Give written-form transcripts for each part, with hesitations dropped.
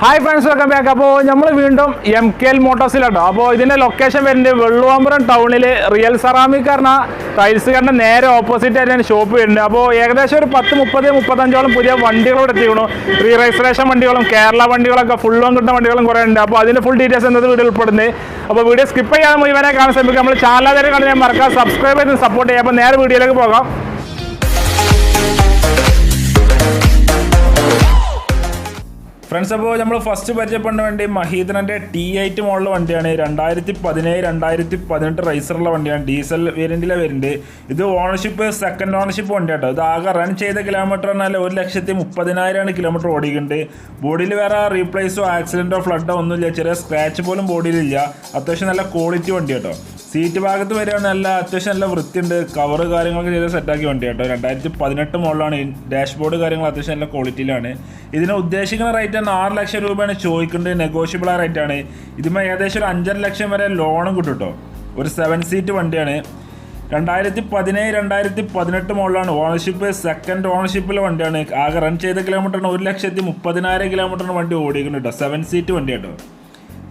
Hi friends, welcome back. We are MKL Motors. This location is Malappuram town. Real ceramic tiles opposite shop. We have 10-30 re-registration Kerala full full details in the video. Skip channel, subscribe and support video. Friends, we will first Mahindra T8 model 2017-2018 racer diesel variant. This is ownership second ownership. This is run kilometer 1,30,000 km. Body replace accident or flood scratch body quality. Seat bag to very cover set model dashboard quality. This is right and 6 lakhs രൂപയാണ് ചോദിക്കുന്നത് negotiable ആയിട്ടാണ് ഇതിമേ ഏകദേശം 5 ലക്ഷം വരെ loan കിട്ടുട്ടോ ഒരു 7 seat വണ്ടിയാണ് 2017-2018 മോഡലാണ് ownership second ഓണർഷിപ്പിൽ വണ്ടിയാണ് ആകെ റൺ ചെയ്ത കിലോമീറ്ററിന് 1,30,000 കിലോമീറ്ററിന് വണ്ടി ഓടിക്കുന്നുട്ടോ 7 സീറ്റ് വണ്ടിയാട്ടോ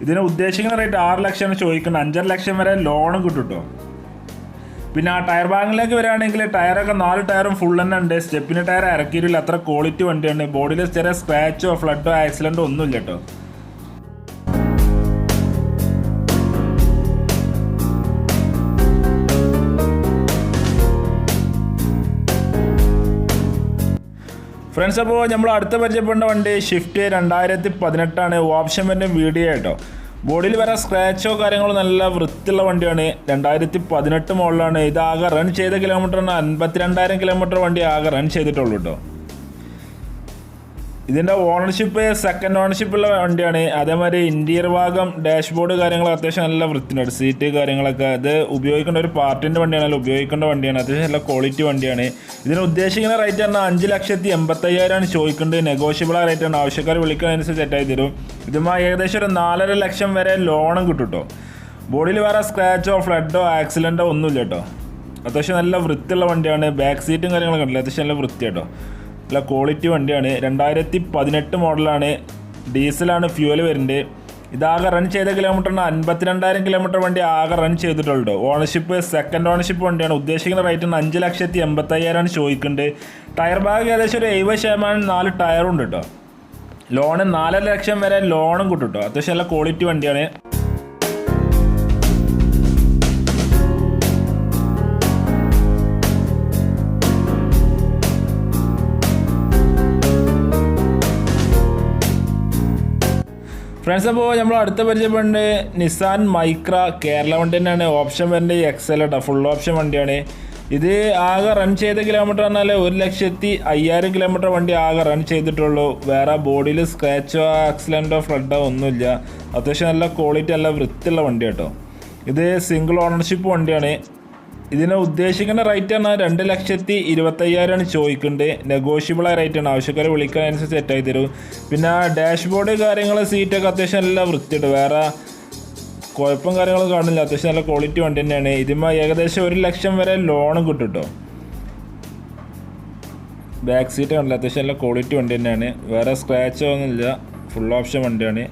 ഇതിനെ ഉദ്ദേശിക്കുന്ന റേറ്റ് 6 ലക്ഷമാണ് ചോദിക്കുന്നത് 5 ലക്ഷം വരെ ലോൺ കിട്ടുട്ടോ പിന്നെ ആ ടയർ ബാങ്കിലേക്ക് വരികയാണെങ്കിൽ ടയറൊക്കെ 4 ടയറും ഫുൾ തന്നെ ഉണ്ട് സ്റ്റെപ്പിന് ടയർ ഇറക്കിയിട്ടില്ല അത്ര ക്വാളിറ്റി വണ്ടിയാണ് ബോഡിയിൽ ചെറിയ സ്ക്രാച്ചോ ഫ്ലഡോ ആക്സിഡൻറ്റോ ഒന്നുമില്ല കേട്ടോ ഫ്രണ്ട്സ് അപ്പോൾ നമ്മൾ അടുത്ത പരിചയപ്പെട്ട വണ്ടി ഷിഫ്റ്റ് 2018 ആണ് ഓപ്ഷൻ വരുന്ന വീഡിയോ കേട്ടോ ബോഡിയിൽ വരെ സ്ക്രാച്ചോ കാര്യങ്ങളോ നല്ല വൃത്തിയുള്ള വണ്ടിയാണ് 2018 മോഡലാണ് ഇത് ആകെ റൺ ചെയ്ത കിലോമീറ്ററിന് 52,000 കിലോമീറ്റർ വണ്ടി ആകെ റൺ ചെയ്തിട്ടുള്ളൂ കേട്ടോ ഇതിൻ്റെ ഓണർഷിപ്പ് സെക്കൻഡ് ഓണർഷിപ്പുള്ള വണ്ടിയാണ് അതേമാതിരി ഇൻറ്റീരിയർ ഭാഗം ഡാഷ്ബോർഡ് കാര്യങ്ങളൊക്കെ അത്യാവശ്യം നല്ല വൃത്തിയുണ്ട് സീറ്റ് കാര്യങ്ങളൊക്കെ അത് ഉപയോഗിക്കേണ്ട ഒരു പാർട്ടിൻ്റെ വണ്ടിയാണ് ഉപയോഗിക്കേണ്ട വണ്ടിയാണ് അത്യാവശ്യം നല്ല ക്വാളിറ്റി വണ്ടിയാണ് ഇതിന് ഉദ്ദേശിക്കുന്ന റേറ്റ് പറഞ്ഞാൽ 5,85,000 ചോദിക്കേണ്ടത് നെഗോഷ്യബിൾ റേറ്റാണ് ആവശ്യക്കാർ വിളിക്കുന്നതനുസരിച്ച് സെറ്റായി തരും ഇതുമായി ഏകദേശം ഒരു 4.5 ലക്ഷം വരെ ലോണും കിട്ടും കേട്ടോ ബോഡിയിൽ വേറെ സ്ക്രാച്ചോ ഫ്ലഡോ ആക്സിഡൻറ്റോ ഒന്നുമില്ല കേട്ടോ അത്യാവശ്യം നല്ല വൃത്തിയുള്ള വണ്ടിയാണ് ബാക്ക് സീറ്റും കാര്യങ്ങളൊക്കെ ഉണ്ടല്ലോ അത്യാവശ്യം നല്ല വൃത്തി കേട്ടോ നല്ല ക്വാളിറ്റി വണ്ടിയാണ് 2018 മോഡലാണ് ഡീസലാണ് ഫ്യൂവൽ വരുന്നത് ഇതാകെ റൺ ചെയ്ത കിലോമീറ്ററിന് 52,000 കിലോമീറ്റർ വണ്ടി ആകെ റൺ ചെയ്തിട്ടുള്ളൂ ഓണർഷിപ്പ് സെക്കൻഡ് ഓണർഷിപ്പ് വണ്ടിയാണ് ഉദ്ദേശിക്കുന്ന റേറ്റിന് 5,85,000 ചോദിക്കുന്നുണ്ട് ടയർ ബാഗ് ഏകദേശം ഒരു 70% 4 ടയറുണ്ട് കേട്ടോ ലോണ് 4 ലക്ഷം വരെ ലോണും കിട്ടും കേട്ടോ അത്യാവശ്യം നല്ല ക്വാളിറ്റി വണ്ടിയാണ് ഫ്രണ്ട്സ് അപ്പോൾ നമ്മൾ അടുത്ത പരിചയപ്പെടുന്നത് നിസാൻ മൈക്ര കേരള വണ്ടി തന്നെയാണ് ഓപ്ഷൻ വരുന്നത് എക്സൽ കേട്ടോ ഫുൾ ഓപ്ഷൻ വണ്ടിയാണ് ഇത് ആകെ റൺ ചെയ്ത കിലോമീറ്റർ പറഞ്ഞാൽ 1,05,000 കിലോമീറ്റർ വണ്ടി ആകെ റൺ ചെയ്തിട്ടുള്ളൂ വേറെ ബോഡിയിൽ സ്ക്രാച്ചോ ആക്സിഡൻറ്റോ ഫ്ലഡോ ഒന്നുമില്ല അത്യാവശ്യം നല്ല ക്വാളിറ്റി നല്ല വൃത്തിയുള്ള വണ്ടി കേട്ടോ ഇത് സിംഗിൾ ഓണർഷിപ്പ് വണ്ടിയാണ് ഇതിനെ ഉദ്ദേശിക്കുന്ന റേറ്റ് ആണ് 2,25,000 ചോദിക്കുന്നുണ്ട് നെഗോഷ്യബിൾ റേറ്റാണ് ആവശ്യക്കാർ വിളിക്കാൻ അനുസരിച്ച് സെറ്റായി തരും പിന്നെ ഡാഷ്ബോർഡ് കാര്യങ്ങൾ സീറ്റൊക്കെ അത്യാവശ്യം നല്ല വൃത്തിയുണ്ട് വേറെ കുഴപ്പം കാര്യങ്ങളൊന്നും കാണില്ല അത്യാവശ്യം നല്ല ക്വാളിറ്റി വണ്ടി തന്നെയാണ് ഇതിന്മേൽ ഏകദേശം 1 ലക്ഷം വരെ ലോണും കിട്ടും കേട്ടോ ബാക്ക് സീറ്റ് കാണില്ല അത്യാവശ്യം നല്ല ക്വാളിറ്റി വണ്ടി തന്നെയാണ് വേറെ സ്ക്രാച്ചോ ഒന്നുമില്ല ഫുൾ ഓപ്ഷൻ വണ്ടിയാണ്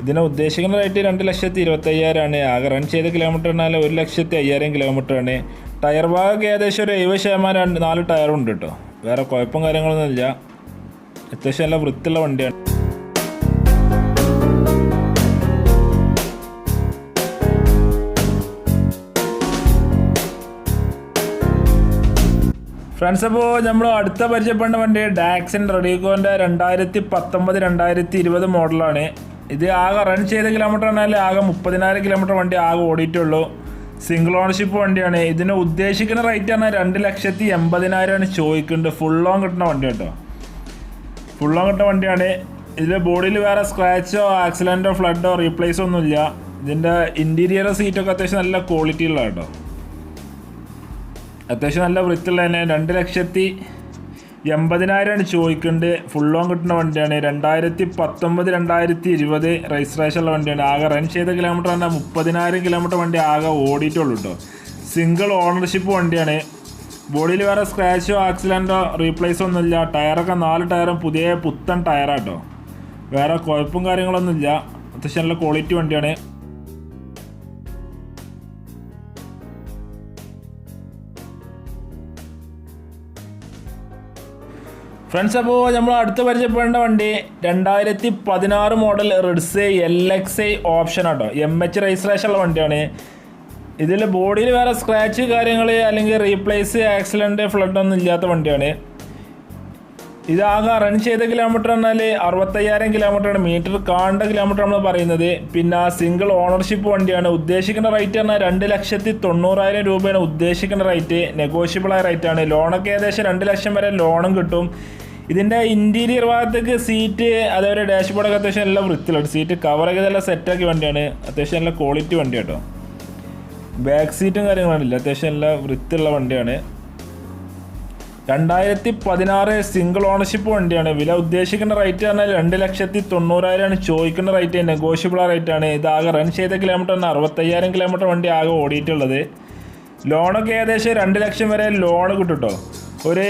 ഇതിനെ ഉദ്ദേശിക്കുന്ന റേറ്റ് 2,25,000 ആണ് ആകെ റൺ ചെയ്ത കിലോമീറ്റർ പറഞ്ഞാൽ 1,05,000 കിലോമീറ്റർ ആണ് ടയർ ഭാഗം ഏകദേശം ഒരു 70% 4 ടയറുണ്ട് കേട്ടോ വേറെ കുഴപ്പം കാര്യങ്ങളൊന്നുമില്ല അത്യാവശ്യം നല്ല വൃത്തിയുള്ള വണ്ടിയാണ് ഫ്രണ്ട്സ് അപ്പോൾ നമ്മൾ അടുത്ത പരിചയപ്പെടുന്ന വണ്ടി ഡാക്സൺ റെഡിക്കോൻ്റെ 2019-2020 മോഡലാണ് ഇത് ആകെ റൺ ചെയ്ത കിലോമീറ്റർ പറഞ്ഞാൽ ആകെ 30,000 കിലോമീറ്റർ വണ്ടി ആകെ ഓടിയിട്ടുള്ളൂ സിംഗിൾ ഓണർഷിപ്പ് വണ്ടിയാണ് ഇതിന് ഉദ്ദേശിക്കുന്ന റേറ്റ് പറഞ്ഞാൽ 2,80,000 ചോദിക്കുന്നുണ്ട് ഫുൾ ഓൺ കിട്ടുന്ന വണ്ടി കേട്ടോ ഫുൾ ഓൺ കിട്ടുന്ന വണ്ടിയാണ് ഇതിൽ ബോഡിയിൽ വേറെ സ്ക്രാച്ചോ ആക്സിഡൻറ്റോ ഫ്ലഡോ റീപ്ലേസോ ഒന്നുമില്ല ഇതിൻ്റെ ഇൻറ്റീരിയർ സീറ്റൊക്കെ അത്യാവശ്യം നല്ല ക്വാളിറ്റി ഉള്ള കേട്ടോ അത്യാവശ്യം നല്ല വൃത്തിയുള്ള തന്നെ 2,80,000 ചോദിക്കുന്നുണ്ട് ഫുൾ ഓൺ കിട്ടുന്ന വണ്ടിയാണ് 2019-2020 രജിസ്ട്രേഷനുള്ള വണ്ടിയാണ് ആകെ റൺ ചെയ്ത കിലോമീറ്റർ പറഞ്ഞാൽ 30,000 കിലോമീറ്റർ വണ്ടി ആകെ ഓടിയിട്ടുള്ളൂ കേട്ടോ സിംഗിൾ ഓണർഷിപ്പ് വണ്ടിയാണ് ബോഡിയിൽ വേറെ സ്ക്രാച്ചോ ആക്സിഡൻറ്റോ റീപ്ലേസോ ഒന്നുമില്ല ടയറൊക്കെ 4 ടയറും പുതിയ പുത്തൻ ടയറാട്ടോ വേറെ കുഴപ്പവും കാര്യങ്ങളൊന്നുമില്ല. അത്യാവശ്യം നല്ല ക്വാളിറ്റി വണ്ടിയാണ്. ഫ്രണ്ട്സ്, അപ്പോൾ നമ്മൾ അടുത്ത് പരിചയപ്പെടേണ്ട വണ്ടി 2016 മോഡൽ റിഡ്സ് LXI ഓപ്ഷൻ ആട്ടോ. MH രജിസ്ട്രേഷൻ ഉള്ള വണ്ടിയാണ്. ഇതിൽ ബോഡിയിൽ വേറെ സ്ക്രാച്ച് കാര്യങ്ങൾ അല്ലെങ്കിൽ റീപ്ലേസ് ആക്സിഡൻറ്റ് ഫ്ലഡ് ഒന്നും ഇല്ലാത്ത വണ്ടിയാണ്. ഇതാകെ റൺ ചെയ്ത കിലോമീറ്റർ എന്നാൽ 65,000 കിലോമീറ്ററാണ്. മീറ്റർ കാണേണ്ട കിലോമീറ്റർ നമ്മൾ പറയുന്നത്. പിന്നെ സിംഗിൾ ഓണർഷിപ്പ് വണ്ടിയാണ്. ഉദ്ദേശിക്കുന്ന റേറ്റ് പറഞ്ഞാൽ 2,90,000 രൂപയാണ് ഉദ്ദേശിക്കുന്ന റേറ്റ്. നെഗോഷ്യബിളായ റേറ്റാണ്. ലോണൊക്കെ ഏകദേശം 2 ലക്ഷം വരെ ലോണും കിട്ടും. ഇതിൻ്റെ ഇൻറ്റീരിയർ ഭാഗത്തേക്ക് സീറ്റ് അതേപോലെ ഡാഷ്ബോർഡൊക്കെ അത്യാവശ്യം നല്ല വൃത്തിയുണ്ട്. സീറ്റ് കവറൊക്കെ നല്ല സെറ്റാക്കിയ വണ്ടിയാണ്. അത്യാവശ്യം നല്ല ക്വാളിറ്റി വണ്ടി കേട്ടോ. ബാക്ക് സീറ്റും കാര്യങ്ങളാണില്ല. അത്യാവശ്യം നല്ല വൃത്തിയുള്ള വണ്ടിയാണ്. 2016 സിംഗിൾ ഓണർഷിപ്പ് വണ്ടിയാണ്. വില ഉദ്ദേശിക്കുന്ന റേറ്റ് പറഞ്ഞാൽ 2,90,000 ചോദിക്കുന്ന റേറ്റ്. നെഗോഷ്യബിൾ റേറ്റാണ്. ഇതാകെ റൺ ചെയ്ത കിലോമീറ്റർ 65,000 കിലോമീറ്റർ വണ്ടി ആകെ ഓടിയിട്ടുള്ളത്. ലോണൊക്കെ ഏകദേശം 2 ലക്ഷം വരെ ലോൺ കിട്ടും കേട്ടോ. ഒരു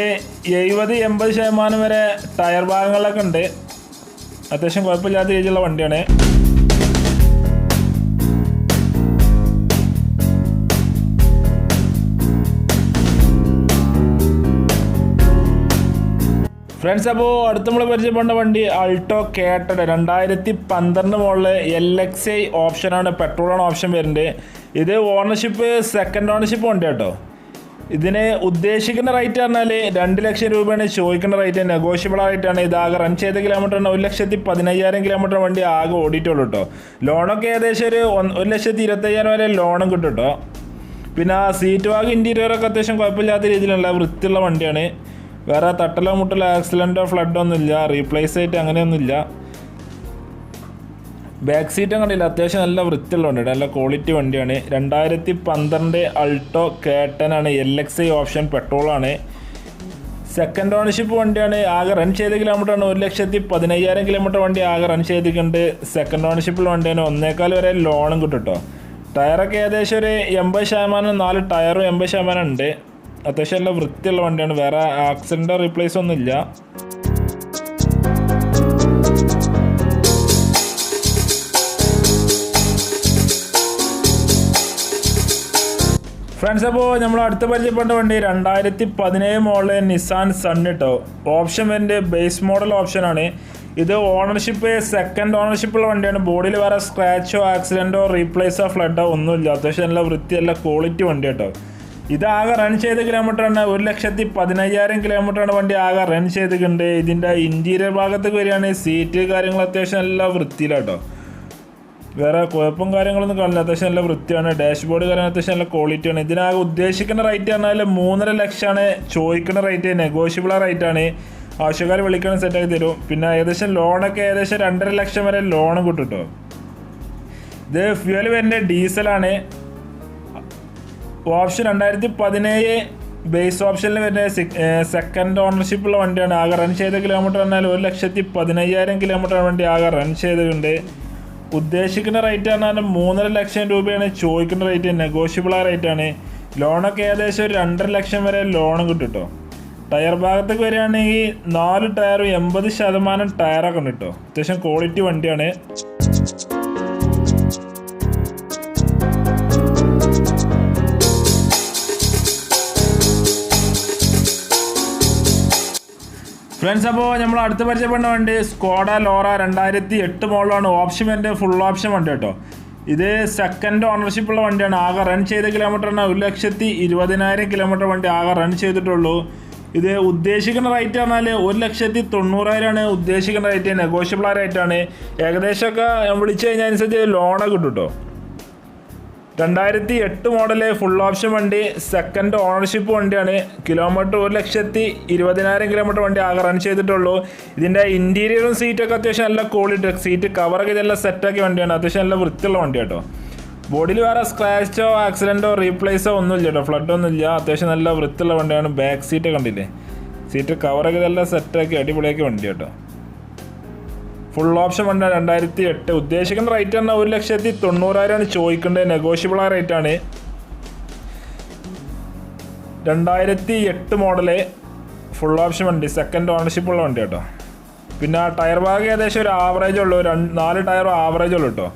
70-80% വരെ ടയർ ഭാഗങ്ങളിലൊക്കെ ഉണ്ട്. അത്യാവശ്യം കുഴപ്പമില്ലാത്ത രീതിയിലുള്ള വണ്ടിയാണ്. ഫ്രണ്ട്സ്, അപ്പോൾ അടുത്ത് നമ്മൾ പരിചയപ്പെട്ട വണ്ടി അൾട്ടോ കേട്ടഡ് 2012 മോഡല് LXI ഓപ്ഷനാണ്. പെട്രോളാണ് ഓപ്ഷൻ വരുന്നത്. ഇത് ഓണർഷിപ്പ് സെക്കൻഡ് ഓണർഷിപ്പ് വണ്ടി കേട്ടോ. ഇതിന് ഉദ്ദേശിക്കുന്ന റേറ്റ് പറഞ്ഞാൽ 2 ലക്ഷം രൂപയാണ് ചോദിക്കുന്ന റേറ്റ്. നെഗോഷ്യബിൾ ആയിട്ടാണ്. ഇതാകെ റൺ ചെയ്ത കിലോമീറ്ററാണ് 1,15,000 കിലോമീറ്റർ വണ്ടി ആകെ ഓടിയിട്ടുള്ളൂ കേട്ടോ. ലോണൊക്കെ ഏകദേശം ഒരു 1,25,000 വരെ ലോണും കിട്ടും കേട്ടോ. പിന്നെ സീറ്റ് ഭാഗം ഇൻറ്റീരിയറൊക്കെ അത്യാവശ്യം കുഴപ്പമില്ലാത്ത രീതിയിലുള്ള വൃത്തിയുള്ള വണ്ടിയാണ്. വേറെ തട്ടലോ മുട്ടലോ ആക്സിഡൻറ്റോ ഫ്ലഡോ ഒന്നുമില്ല. റീപ്ലേസ് ആയിട്ട് അങ്ങനെയൊന്നുമില്ല. ബാക്ക് സീറ്റും കണ്ടില്ല. അത്യാവശ്യം നല്ല വൃത്തിയുള്ള വണ്ടിയാണ്. നല്ല ക്വാളിറ്റി വണ്ടിയാണ്. 2012 അൾട്ടോ കേട്ടനാണ്. LXI ഓപ്ഷൻ പെട്രോളാണ്. സെക്കൻഡ് ഓണർഷിപ്പ് വണ്ടിയാണ്. ആകെ റൺ ചെയ്ത കിലോമീറ്ററാണ് 1,15,000 കിലോമീറ്റർ വണ്ടി ആകെ റൺ ചെയ്തിട്ടുണ്ട്. സെക്കൻഡ് ഓണർഷിപ്പുള്ള വണ്ടിയാണ്. 1,4 വരെ ലോണും കിട്ടും കേട്ടോ. ടയറൊക്കെ ഏകദേശം ഒരു 80%, 4 ടയറും 80% ഉണ്ട്. അത്യാവശ്യം നല്ല വൃത്തിയുള്ള വണ്ടിയാണ്. വേറെ ആക്സിഡൻറ്റോ റീപ്ലേസ് ഒന്നുമില്ല. ഫ്രണ്ട്സ്, അപ്പോൾ നമ്മൾ അടുത്ത പരിചയപ്പെട്ട വണ്ടി 2017 മോഡല് നിസാൻ സൺ കേട്ടോ. ഓപ്ഷൻ വരുന്നത് ബേസ് മോഡൽ ഓപ്ഷനാണ്. ഇത് ഓണർഷിപ്പ് സെക്കൻഡ് ഓണർഷിപ്പുള്ള വണ്ടിയാണ്. ബോഡിയിൽ വേറെ സ്ക്രാച്ചോ ആക്സിഡൻറ്റോ റീപ്ലേസോ ഫ്ലഡോ ഒന്നുമില്ല. അത്യാവശ്യം നല്ല വൃത്തി നല്ല ക്വാളിറ്റി വണ്ടി കേട്ടോ. ഇതാകെ റൺ ചെയ്ത കിലോമീറ്ററാണ് 1,15,000 കിലോമീറ്ററാണ് വണ്ടി ആകെ റൺ ചെയ്തിട്ടുണ്ട്. ഇതിൻ്റെ ഇൻറ്റീരിയർ ഭാഗത്തേക്ക് വരികയാണ്. സീറ്റ് കാര്യങ്ങൾ അത്യാവശ്യം നല്ല വൃത്തിയിലാട്ടോ. വേറെ കുഴപ്പം കാര്യങ്ങളൊന്നും കാണില്ല. അത്യാവശ്യം നല്ല വൃത്തിയാണ്. ഡാഷ്ബോർഡ് കാര്യങ്ങൾ അത്യാവശ്യം നല്ല ക്വാളിറ്റിയാണ്. ഇതിനാകെ ഉദ്ദേശിക്കുന്ന റേറ്റ് പറഞ്ഞാൽ 3.5 ലക്ഷമാണ് ചോദിക്കുന്ന റേറ്റ്. നെഗോഷ്യബിൾ റേറ്റാണ്. ആവശ്യക്കാർ വിളിക്കണം സെറ്റാക്കി തരും. പിന്നെ ഏകദേശം ലോണൊക്കെ ഏകദേശം 2.5 ലക്ഷം വരെ ലോണും കിട്ടും കേട്ടോ. ഇത് ഫ്യൂവൽ വരുന്നത് ഡീസലാണ്. ഓപ്ഷൻ 2017 ബേസ് ഓപ്ഷനിൽ വരുന്ന സെക്കൻഡ് ഓണർഷിപ്പുള്ള വണ്ടിയാണ്. ആകെ റൺ ചെയ്ത കിലോമീറ്റർ പറഞ്ഞാൽ 1,15,000 കിലോമീറ്റർ വണ്ടി ആകെ റൺ ചെയ്തിട്ടുണ്ട്. ഉദ്ദേശിക്കുന്ന റേറ്റ് പറഞ്ഞാൽ 3.5 ലക്ഷം രൂപയാണ് ചോദിക്കുന്ന റേറ്റ്. നെഗോഷ്യബിൾ റേറ്റാണ്. ലോണൊക്കെ ഏകദേശം ഒരു 2.5 ലക്ഷം വരെ ലോണും കിട്ടും കേട്ടോ. ടയർ ഭാഗത്തേക്ക് വരികയാണെങ്കിൽ 4 ടയറും 80% ടയറൊക്കെ ഉണ്ട് കേട്ടോ. അത്യാവശ്യം ക്വാളിറ്റി വണ്ടിയാണ്. ഫ്രണ്ട്സ്, അപ്പോൾ നമ്മൾ അടുത്ത് പരിചയപ്പെടുന്ന വണ്ടി സ്കോഡ ലോറ 2008 മോഡലാണ്. ഓപ്ഷൻ വരുന്നത് ഫുൾ ഓപ്ഷൻ വണ്ടി കേട്ടോ. ഇത് സെക്കൻഡ് ഓണർഷിപ്പുള്ള വണ്ടിയാണ്. ആകെ റൺ ചെയ്ത കിലോമീറ്ററിന് 1,20,000 കിലോമീറ്റർ വണ്ടി ആകെ റൺ ചെയ്തിട്ടുള്ളൂ. ഇത് ഉദ്ദേശിക്കുന്ന റേറ്റ് പറഞ്ഞാൽ 1,90,000 ഉദ്ദേശിക്കുന്ന റേറ്റ്. നെഗോഷ്യബിൾ റേറ്റാണ്. ഏകദേശമൊക്കെ വിളിച്ചു കഴിഞ്ഞാൽ അനുസരിച്ച് ലോണൊക്കെ കിട്ടും കേട്ടോ. 2008 മോഡല് ഫുൾ ഓപ്ഷൻ വണ്ടി. സെക്കൻഡ് ഓണർഷിപ്പ് വണ്ടിയാണ്. കിലോമീറ്റർ 1,20,000 കിലോമീറ്റർ വണ്ടി ആകെ റൺ ചെയ്തിട്ടുള്ളൂ. ഇതിൻ്റെ ഇൻറ്റീരിയറും സീറ്റൊക്കെ അത്യാവശ്യം നല്ല ക്വാളിറ്റി. സീറ്റ് കവറൊക്കെ ഇതെല്ലാം സെറ്റാക്കിയ വണ്ടിയാണ്. അത്യാവശ്യം നല്ല വൃത്തിയുള്ള വണ്ടി കേട്ടോ. ബോഡിയിൽ വേറെ സ്ക്രാച്ചോ ആക്സിഡൻറ്റോ റീപ്ലേസോ ഒന്നുമില്ല കേട്ടോ. ഫ്ലഡ് ഒന്നുമില്ല. അത്യാവശ്യം നല്ല വൃത്തിയുള്ള വണ്ടിയാണ്. ബാക്ക് സീറ്റ് കണ്ടില്ലേ. സീറ്റ് കവറൊക്കെ ഇതെല്ലാം സെറ്റാക്കി അടിപൊളിയാക്കി വണ്ടി കേട്ടോ. ഫുൾ ഓപ്ഷൻ വണ്ടിയാണ്. 2008. ഉദ്ദേശിക്കുന്ന റേറ്റ് പറഞ്ഞാൽ 1,90,000 ചോദിക്കേണ്ടത്. നെഗോഷ്യബിൾ റേറ്റാണ്. 2008 മോഡല് ഫുൾ ഓപ്ഷൻ വണ്ടി. സെക്കൻഡ് ഓണർഷിപ്പുള്ള വണ്ടി കേട്ടോ. പിന്നെ ടയർ ഭാഗം ഏകദേശം ഒരു ആവറേജ് ഉള്ളൂ, 4 ടയറും ആവറേജ് ഉള്ളൂ കേട്ടോ.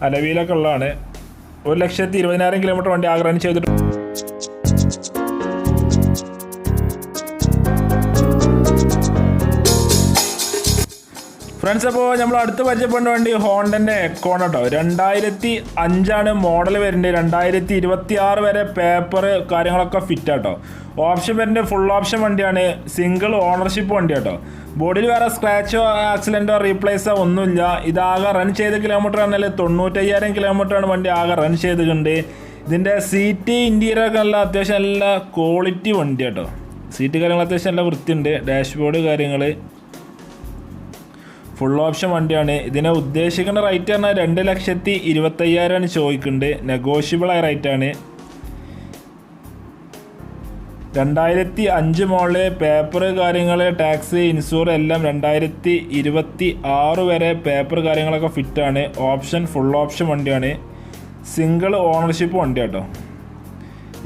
അലവിയിലൊക്കെ ഉള്ളതാണ്. 1,20,000 കിലോമീറ്റർ വണ്ടി ആകെ റൺ ചെയ്തിട്ട്. ഫ്രണ്ട്സ്, അപ്പോൾ നമ്മൾ അടുത്ത് പരിചയപ്പെടുന്ന വണ്ടി ഹോണ്ടൻ്റെ എക്കോൺ കേട്ടോ. 2005 മോഡൽ വരുന്നുണ്ട്. 2026 വരെ പേപ്പർ കാര്യങ്ങളൊക്കെ ഫിറ്റ് ആട്ടോ. ഓപ്ഷൻ വരുന്നത് ഫുൾ ഓപ്ഷൻ വണ്ടിയാണ്, സിംഗിൾ ഓണർഷിപ്പ് വണ്ടി കേട്ടോ. ബോഡിയിൽ വേറെ സ്ക്രാച്ചോ ആക്സിഡൻറ്റോ റീപ്ലേസോ ഒന്നുമില്ല. ഇതാകെ റൺ ചെയ്ത കിലോമീറ്റർ പറഞ്ഞാൽ 95,000 കിലോമീറ്ററാണ് വണ്ടി ആകെ റൺ ചെയ്തിട്ടുണ്ട്. ഇതിൻ്റെ സീറ്റ് ഇൻറ്റീരിയറൊക്കെ നല്ല അത്യാവശ്യം നല്ല ക്വാളിറ്റി വണ്ടി കേട്ടോ. സീറ്റ് കാര്യങ്ങൾ അത്യാവശ്യം നല്ല വൃത്തിയുണ്ട്. ഡാഷ്ബോർഡ് കാര്യങ്ങൾ ഫുൾ ഓപ്ഷൻ വണ്ടിയാണ്. ഇതിനെ ഉദ്ദേശിക്കുന്ന റേറ്റ് പറഞ്ഞാൽ 2,25,000 ചോദിക്കുന്നുണ്ട്. നെഗോഷ്യബിളായ റേറ്റാണ്. 2005 മോഡല്, പേപ്പർ കാര്യങ്ങൾ ടാക്സ് ഇൻഷൂർ എല്ലാം 2026 വരെ പേപ്പർ കാര്യങ്ങളൊക്കെ ഫിറ്റാണ്. ഓപ്ഷൻ ഫുൾ ഓപ്ഷൻ വണ്ടിയാണ്, സിംഗിൾ ഓണർഷിപ്പ് വണ്ടി കേട്ടോ.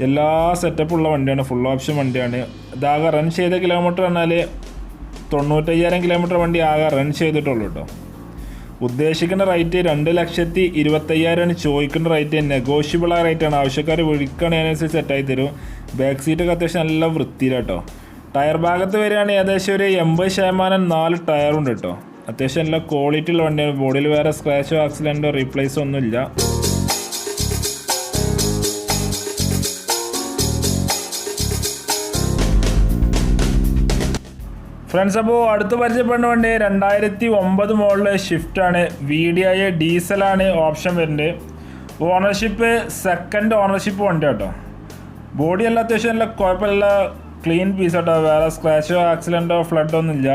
എല്ലാ സെറ്റപ്പുള്ള വണ്ടിയാണ്, ഫുൾ ഓപ്ഷൻ വണ്ടിയാണ്. ഇതാകെ റൺ ചെയ്ത കിലോമീറ്റർ പറഞ്ഞാൽ 95,000 കിലോമീറ്റർ വണ്ടി ആകെ റൺ ചെയ്തിട്ടുള്ളൂ കേട്ടോ. ഉദ്ദേശിക്കുന്ന റേറ്റ് 2,25,000 ചോദിക്കുന്ന റേറ്റ്. നെഗോഷ്യബിളായ റേറ്റാണ്. ആവശ്യക്കാർ വിളിക്കുകയാണെങ്കിൽ അതിനനുസരിച്ച് സെറ്റായി തരും. ബാക്ക് സീറ്റൊക്കെ അത്യാവശ്യം നല്ല വൃത്തിയിലാട്ടോ. ടയർ ഭാഗത്ത് വരികയാണെങ്കിൽ ഏകദേശം ഒരു 80% 4 ടയറുണ്ട് കേട്ടോ. അത്യാവശ്യം നല്ല ക്വാളിറ്റി ഉള്ള വണ്ടിയാണ്. ബോഡിയിൽ വേറെ സ്ക്രാച്ചോ ആക്സിഡൻറ്റോ റീപ്ലേസോ ഒന്നുമില്ല. ഫ്രണ്ട്സ്, അപ്പോൾ അടുത്ത് പരിചയപ്പെടുന്ന വണ്ടി 2009 മോഡല് ഷിഫ്റ്റാണ്. VDI ഡീസലാണ് ഓപ്ഷൻ വരുന്നത്. ഓണർഷിപ്പ് സെക്കൻഡ് ഓണർഷിപ്പ് വണ്ടി കേട്ടോ. ബോഡി എല്ലാം അത്യാവശ്യം നല്ല കുഴപ്പമില്ല, ക്ലീൻ പീസ് കേട്ടോ. വേറെ സ്ക്രാച്ചോ ആക്സിഡൻറ്റോ ഫ്ലഡോ ഒന്നുമില്ല.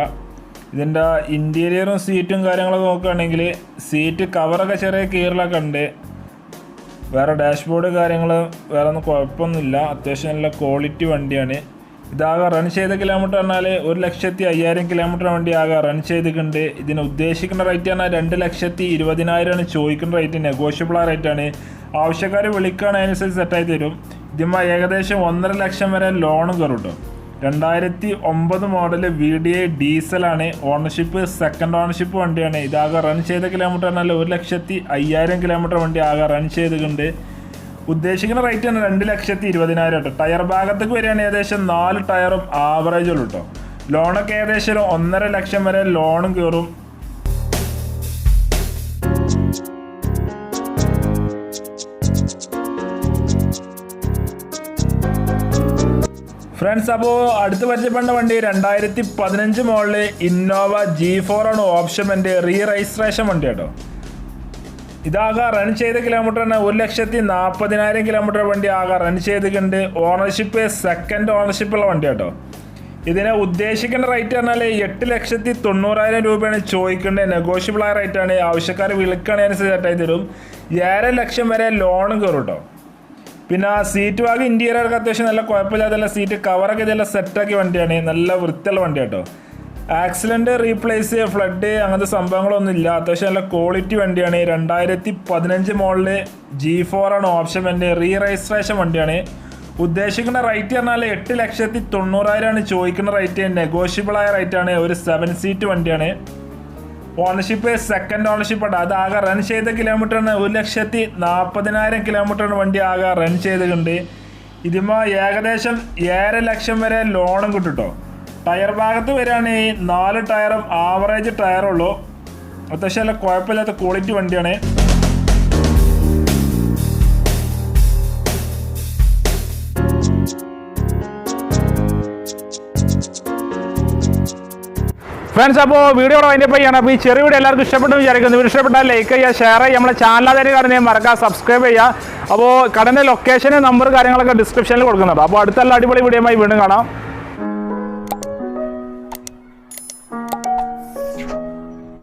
ഇതിൻ്റെ ഇൻറ്റീരിയറും സീറ്റും കാര്യങ്ങളൊക്കെ നോക്കുകയാണെങ്കിൽ സീറ്റ് കവറൊക്കെ ചെറിയ കീറലൊക്കെ ഉണ്ട്. വേറെ ഡാഷ്ബോർഡ് കാര്യങ്ങൾ വേറെ ഒന്നും കുഴപ്പമൊന്നുമില്ല. അത്യാവശ്യം നല്ല ക്വാളിറ്റി വണ്ടിയാണ്. ഇതാകെ റൺ ചെയ്ത കിലോമീറ്റർ പറഞ്ഞാൽ 1,05,000 കിലോമീറ്റർ വണ്ടി ആകെ റൺ ചെയ്തിട്ടുണ്ട്. ഇതിന് ഉദ്ദേശിക്കുന്ന റേറ്റ് പറഞ്ഞാൽ 2,20,000 ചോദിക്കുന്ന റേറ്റ്. നെഗോഷ്യബിൾ റേറ്റാണ്. ആവശ്യക്കാർ വിളിക്കുകയാണ് അതിനനുസരിച്ച് സെറ്റായി തരും. ഇതിന്മേൽ ഏകദേശം 1.5 ലക്ഷം വരെ ലോണും കയറും കേട്ടോ. 2009 മോഡല് VDI ഡീസലാണ്. ഓണർഷിപ്പ് സെക്കൻഡ് ഓണർഷിപ്പ് വണ്ടിയാണ്. ഇതാകെ റൺ ചെയ്ത കിലോമീറ്റർ പറഞ്ഞാൽ 1,05,000 കിലോമീറ്റർ വണ്ടി ആകെ റൺ ചെയ്തിട്ടുണ്ട്. ഉദ്ദേശിക്കുന്ന റേറ്റ് ആണ് 2,20,000 കേട്ടോ. ടയർ ഭാഗത്തേക്ക് വരികയാണെങ്കിൽ ഏകദേശം 4 ടയറും ആവറേജ് ഉള്ളൂ കേട്ടോ. ലോണൊക്കെ ഏകദേശം 1.5 ലക്ഷം വരെ ലോണും കയറും. ഫ്രണ്ട്സ്, അപ്പോൾ അടുത്ത് പരിചയപ്പെടുന്ന വണ്ടി 2015 മോഡല് ഇന്നോവ G4 ആണ് ഓപ്ഷൻ വണ്ടി. രജിസ്ട്രേഷൻ വണ്ടി കേട്ടോ. ഇതാകെ റൺ ചെയ്ത കിലോമീറ്റർ തന്നെ 1,40,000 കിലോമീറ്റർ വണ്ടി ആകെ റൺ ചെയ്തിട്ടുണ്ട്. ഓണർഷിപ്പ് സെക്കൻഡ് ഓണർഷിപ്പുള്ള വണ്ടി കേട്ടോ. ഇതിനെ ഉദ്ദേശിക്കുന്ന റേറ്റ് പറഞ്ഞാൽ 8,90,000 രൂപയാണ് ചോദിക്കേണ്ടത്. നെഗോഷ്യബിളായ റേറ്റാണ്. ആവശ്യക്കാർ വിളിക്കുകയാണെങ്കിൽ സെറ്റായി തരും. 7 ലക്ഷം വരെ ലോണും കയറും കേട്ടോ. പിന്നെ സീറ്റ് ഭാഗം ഇൻറ്റീരിയറൊക്കെ അത്യാവശ്യം നല്ല കുഴപ്പമില്ലാതെ സീറ്റ് കവറൊക്കെ ഇതെല്ലാം സെറ്റാക്കിയ വണ്ടിയാണ്. നല്ല വൃത്തിയുള്ള വണ്ടി കേട്ടോ. ആക്സിഡൻറ്റ് റീപ്ലേസ് ഫ്ലഡ് അങ്ങനത്തെ സംഭവങ്ങളൊന്നും ഇല്ല. അത്യാവശ്യം നല്ല ക്വാളിറ്റി വണ്ടിയാണ്. 2015 മോഡല് G4 ആണ് ഓപ്ഷൻ വണ്ടി. രജിസ്ട്രേഷൻ വണ്ടിയാണ്. ഉദ്ദേശിക്കുന്ന റേറ്റ് പറഞ്ഞാൽ 8,90,000 ചോദിക്കുന്ന റേറ്റ്. നെഗോഷ്യബിളായ റേറ്റാണ്. ഒരു 7 സീറ്റ് വണ്ടിയാണ്. ഓണർഷിപ്പ് സെക്കൻഡ് ഓണർഷിപ്പ് ഉണ്ട്. അത് ആകെ റൺ ചെയ്ത കിലോമീറ്ററിന് 1,40,000 കിലോമീറ്ററിന് വണ്ടി ആകെ റൺ ചെയ്തിട്ടുണ്ട്. ഇതിന്മേൽ ഏകദേശം 7 ലക്ഷം വരെ ലോണും കിട്ടും കേട്ടോ. ടയർ ഭാഗത്ത് വരികയാണെങ്കിൽ 4 ടയറും ആവറേജ് ടയറുള്ളൂ. അത്യാവശ്യം നല്ല കുഴപ്പമില്ലാത്ത ക്വാളിറ്റി വണ്ടിയാണ്. ഫ്രണ്ട്സ്, അപ്പോൾ വീഡിയോ വൈൻഡപ്പ് ചെയ്യണം. അപ്പോൾ ഈ ചെറിയ വീഡിയോ എല്ലാവർക്കും ഇഷ്ടപ്പെട്ടു വിചാരിക്കുന്നു. വീഡിയോ ഇഷ്ടപ്പെട്ടാൽ ലൈക്ക് ചെയ്യുക, ഷെയർ ചെയ്യുക. നമ്മളെ ചാനൽ അതിന് കാണുന്നത് മറക്കുക, സബ്സ്ക്രൈബ് ചെയ്യുക. അപ്പോൾ കടൻ്റെ ലൊക്കേഷന് നമ്പർ കാര്യങ്ങളൊക്കെ ഡിസ്ക്രിപ്ഷനിൽ കൊടുക്കുന്നുണ്ട്. അപ്പോൾ അടുത്തുള്ള അടിപൊളി വീഡിയോയുമായി വീണ്ടും കാണാം.